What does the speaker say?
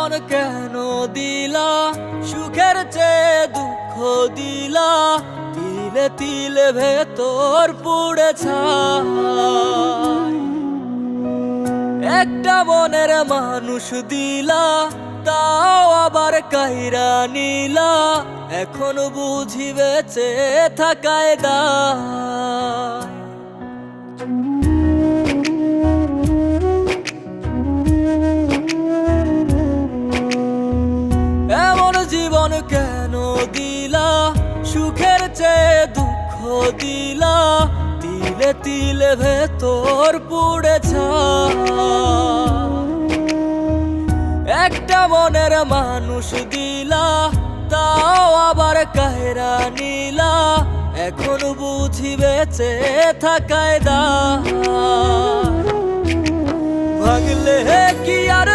জীবন কেন দিলা, সুখের চেয়ে দুঃখ দিলা, তিলে তিলে ভেতর পুড়ে ছাই। একটা মনের মানুষ দিলা, তাও আবার কাইরা নিলা, এখন বুঝি বেঁচে থাকায় দায়। এমন জীবন কেন দিলা, সুখের চেয়ে দুঃখ দিলা, তিলে তিলে ভেতর পুড়ে ছাই। একটা মনের মানুষ দিলা, তাও আবার কাহেরা নিলা, এখন বুঝি বেঁচে থাকায় দায়। ভাগলে কি আর